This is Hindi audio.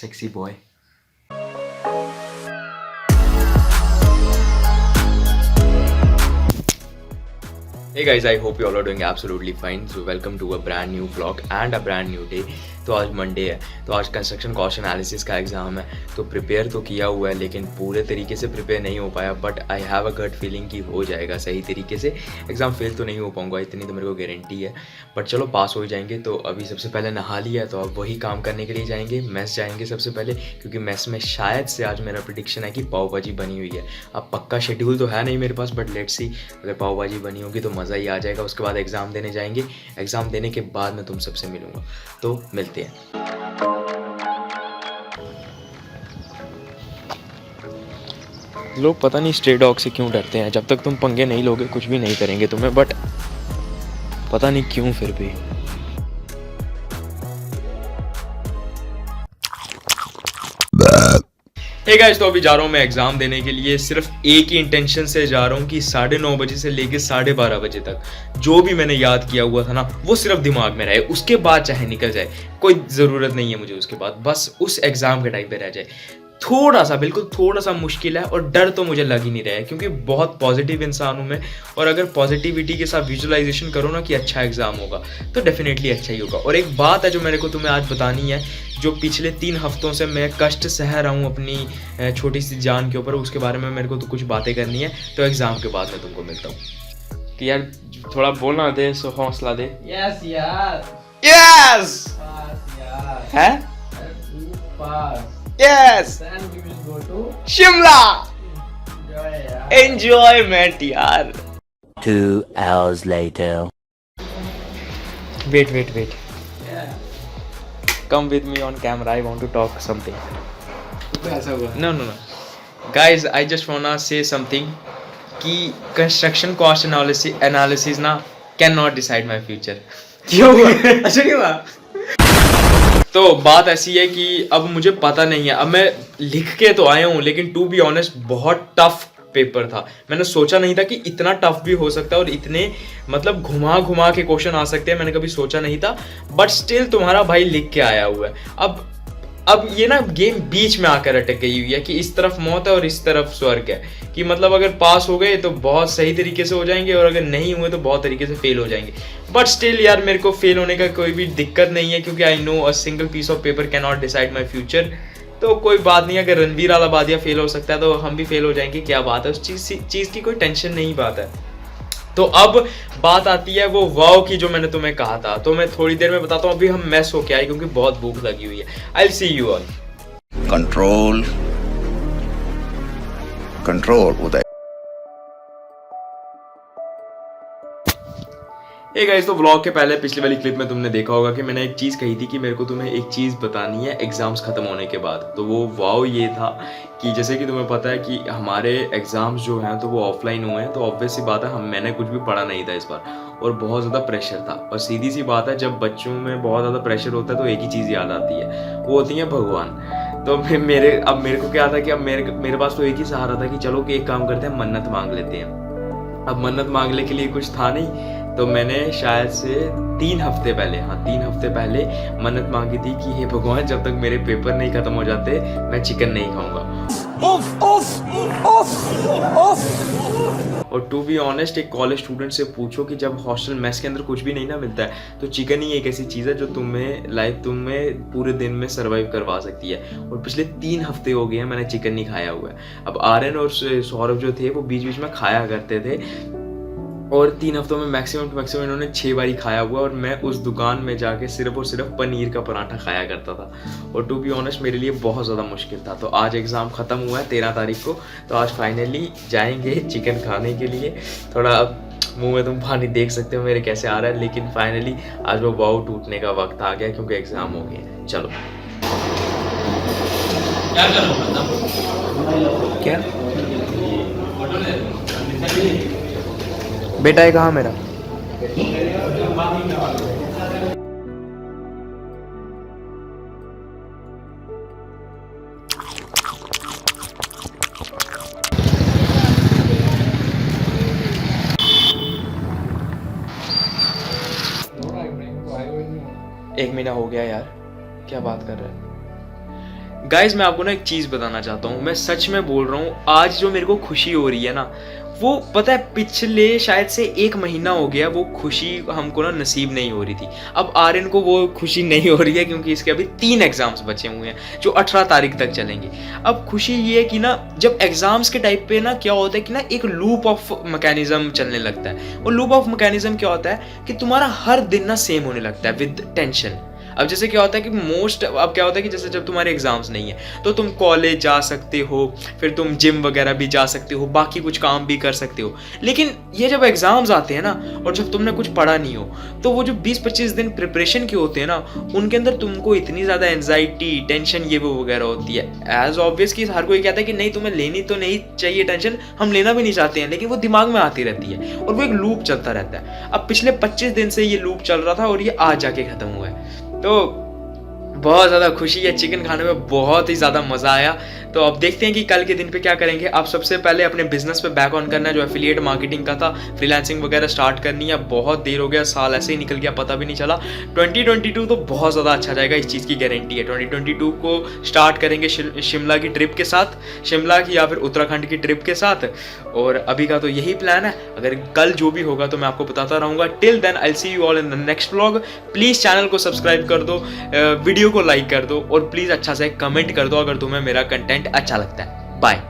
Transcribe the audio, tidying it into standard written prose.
Sexy boy. Hey guys, I hope you all are doing absolutely fine. So welcome to a brand new vlog and a brand new day. तो आज मंडे है, तो आज कंस्ट्रक्शन कॉस्ट एनालिसिस का एग्ज़ाम है। तो प्रिपेयर तो किया हुआ है लेकिन पूरे तरीके से प्रिपेयर नहीं हो पाया, but I have a gut feeling कि हो जाएगा सही तरीके से। एग्ज़ाम फेल तो नहीं हो पाऊंगा, इतनी तो मेरे को गारंटी है, बट चलो पास हो जाएंगे। तो अभी सबसे पहले नहा लिया, तो अब वही काम करने के लिए जाएंगे, मेस जाएंगे सबसे पहले, क्योंकि मेस में शायद से आज मेरा प्रेडिक्शन है कि पाव भाजी बनी हुई है। अब पक्का शेड्यूल तो है नहीं मेरे पास, बट लेट्स सी, अगर पाव भाजी बनी होगी तो मज़ा ही आ जाएगा। उसके बाद एग्ज़ाम देने जाएंगे, एग्ज़ाम देने के बाद मैं तुम सबसे मिलूँगा, तो मिलते हैं। लोग पता नहीं स्ट्रे डॉग से क्यों डरते हैं। जब तक तुम पंगे नहीं लोगे कुछ भी नहीं करेंगे तुम्हें, बट पता नहीं क्यों फिर भी। हे गाइस, तो अभी जा रहा हूँ मैं एग्ज़ाम देने के लिए। सिर्फ एक ही इंटेंशन से जा रहा हूँ कि 9:30 बजे से लेके 12:30 बजे तक जो भी मैंने याद किया हुआ था ना, वो सिर्फ दिमाग में रहे। उसके बाद चाहे निकल जाए, कोई ज़रूरत नहीं है मुझे उसके बाद, बस उस एग्ज़ाम के टाइम पे रह जाए। थोड़ा सा, बिल्कुल थोड़ा सा मुश्किल है, और डर तो मुझे लग ही नहीं रहा है, क्योंकि बहुत पॉजिटिव इंसान हूँ मैं। और अगर पॉजिटिविटी के साथ विजुअलाइजेशन करो ना कि अच्छा एग्ज़ाम होगा, तो डेफिनेटली अच्छा ही होगा। और एक बात है जो मेरे को तुम्हें आज बतानी है, जो पिछले 3 हफ्तों से मैं कष्ट सह रहा हूँ अपनी छोटी सी जान के ऊपर, उसके बारे में मेरे को तो कुछ बातें करनी है। तो एग्ज़ाम के बाद मैं तुमको मिलता हूँ। कि यार थोड़ा बोलना दे, सो हौसला दे। यस यार, यस पास यार, है, pass. Yes, Then we will go to Shimla. enjoy यार। एंजॉयमेंट यार। 2 hours later. Wait Yeah. come with me on camera, I want to talk something. तो ऐसा हुआ। No, guys, I just wanna say something कि construction cost analysis ना cannot decide my future. क्यों हुआ? अच्छा क्यों हुआ? तो बात ऐसी है कि अब मुझे पता नहीं है। अब मैं लिख के तो आया हूँ, लेकिन टू बी ऑनेस्ट बहुत टफ पेपर था। मैंने सोचा नहीं था कि इतना टफ भी हो सकता है और इतने मतलब घुमा घुमा के क्वेश्चन आ सकते हैं, मैंने कभी सोचा नहीं था। बट स्टिल तुम्हारा भाई लिख के आया हुआ है। अब ये ना गेम बीच में आकर अटक गई हुई है कि इस तरफ मौत है और इस तरफ स्वर्ग है, कि मतलब अगर पास हो गए तो बहुत सही तरीके से हो जाएंगे, और अगर नहीं हुए तो बहुत तरीके से फेल हो जाएंगे। बट स्टिल यार, मेरे को फेल होने का कोई भी दिक्कत नहीं है, क्योंकि I know a single piece of paper can not decide my future. तो कोई बात नहीं, अगर रणवीर आलाबादिया फेल हो सकता है तो हम भी फेल हो जाएंगे, क्या बात है। उस चीज़ की कोई टेंशन नहीं बात है। तो अब बात आती है वो वाव की, जो मैंने तुम्हें कहा था। तो मैं थोड़ी देर में बताता हूँ, अभी हम मैस होके आए क्योंकि बहुत भूख लगी हुई है। I will see you all. Control Uday. Hey guys, तो व्लॉग के पहले पिछली वाली क्लिप में तुमने देखा होगा कि मैंने एक चीज़ कही थी कि मेरे को तुम्हें एक चीज़ बतानी है एग्ज़ाम्स ख़त्म होने के बाद। तो वो वाव ये था कि जैसे कि तुम्हें पता है कि हमारे एग्ज़ाम्स जो हैं तो वो ऑफलाइन हुए हैं। तो ऑब्वियस सी बात है, मैंने कुछ भी पढ़ा नहीं था इस बार, और बहुत ज़्यादा प्रेशर था। और सीधी सी बात है, जब बच्चों में बहुत ज़्यादा प्रेशर होता है तो एक ही चीज़ याद आती है, वो होती है भगवान। तो मेरे को क्या था कि अब मेरे पास तो एक ही सहारा था कि चलो कि एक काम करते हैं, मन्नत मांग लेते हैं। अब मन्नत मांगने के लिए कुछ था नहीं, तो मैंने शायद से 3 हफ्ते पहले मन्नत मांगी थी कि हे भगवान, जब तक मेरे पेपर नहीं खत्म हो जाते मैं चिकन नहीं खाऊंगा। और टू बी ऑनेस्ट, एक कॉलेज स्टूडेंट से पूछो कि जब हॉस्टल मेस के अंदर कुछ भी नहीं ना मिलता है, तो चिकन ही एक ऐसी चीज़ है जो तुम्हें पूरे दिन में सर्वाइव करवा सकती है। और पिछले 3 हफ्ते हो गए हैं मैंने चिकन नहीं खाया हुआ है। अब आर्यन और सौरभ जो थे वो बीच बीच में खाया करते थे, और 3 हफ्तों में मैक्सिमम टू मैक्सिमम इन्होंने 6 बारी खाया हुआ, और मैं उस दुकान में जाके सिर्फ और सिर्फ पनीर का पराठा खाया करता था। और टू बी ऑनेस्ट, मेरे लिए बहुत ज़्यादा मुश्किल था। तो आज एग्ज़ाम ख़त्म हुआ है 13 तारीख को, तो आज फाइनली जाएंगे चिकन खाने के लिए। थोड़ा मुंह में तुम पानी देख सकते हो मेरे कैसे आ रहा है, लेकिन फाइनली आज वो वाव टूटने का वक्त आ गया, क्योंकि एग्ज़ाम हो गए। चलो क्या करो? क्या बेटा है कहाँ मेरा? एक महीना हो गया यार, क्या बात कर रहे हैं। गाइज मैं आपको ना एक चीज़ बताना चाहता हूँ, मैं सच में बोल रहा हूँ, आज जो मेरे को खुशी हो रही है ना, वो पता है पिछले शायद से 1 महीना हो गया वो खुशी हमको ना नसीब नहीं हो रही थी। अब आर्यन को वो खुशी नहीं हो रही है क्योंकि इसके अभी 3 एग्जाम्स बचे हुए हैं जो 18 तारीख तक चलेंगे। अब खुशी ये है कि ना जब एग्जाम्स के टाइप पे ना क्या होता है कि ना एक लूप ऑफ मैकेनिज्म चलने लगता है। और लूप ऑफ मैकेनिज्म क्या होता है कि तुम्हारा हर दिन ना सेम होने लगता है विद टेंशन। अब जैसे क्या होता है कि अब क्या होता है कि जैसे जब तुम्हारे एग्जाम्स नहीं है तो तुम कॉलेज जा सकते हो, फिर तुम जिम वगैरह भी जा सकते हो, बाकी कुछ काम भी कर सकते हो। लेकिन ये जब एग्जाम्स आते हैं ना और जब तुमने कुछ पढ़ा नहीं हो तो वो जो 20-25 दिन प्रिपरेशन के होते हैं ना, उनके अंदर तुमको इतनी ज़्यादा एंजाइटी टेंशन ये वो वगैरह होती है। एज ऑब्वियस कि हर कोई कहता है कि नहीं तुम्हें लेनी तो नहीं चाहिए टेंशन, हम लेना भी नहीं चाहते हैं, लेकिन वो दिमाग में आती रहती है और वो एक लूप चलता रहता है। अब पिछले 25 दिन से ये लूप चल रहा था और ये आज जाके ख़त्म हुआ है। तो बहुत ज़्यादा खुशी है, चिकन खाने में बहुत ही ज़्यादा मज़ा आया। तो अब देखते हैं कि कल के दिन पे क्या करेंगे। आप सबसे पहले अपने बिजनेस पे बैक ऑन करना है जो एफिलिएट मार्केटिंग का था, फ्रीलांसिंग वगैरह स्टार्ट करनी है। बहुत देर हो गया, साल ऐसे ही निकल गया, पता भी नहीं चला। 2022 तो बहुत ज़्यादा अच्छा जाएगा, इस चीज़ की गारंटी है। 2022 को स्टार्ट करेंगे शिमला की ट्रिप के साथ, शिमला की या फिर उत्तराखंड की ट्रिप के साथ। और अभी का तो यही प्लान है, अगर कल जो भी होगा तो मैं आपको बताता रहूँगा। Till then I see you all in the next vlog. Please channel को सब्सक्राइब कर दो, वीडियो को लाइक कर दो और प्लीज़ अच्छा सा कमेंट कर दो अगर तुम्हें मेरा कंटेंट अच्छा लगता है। बाय।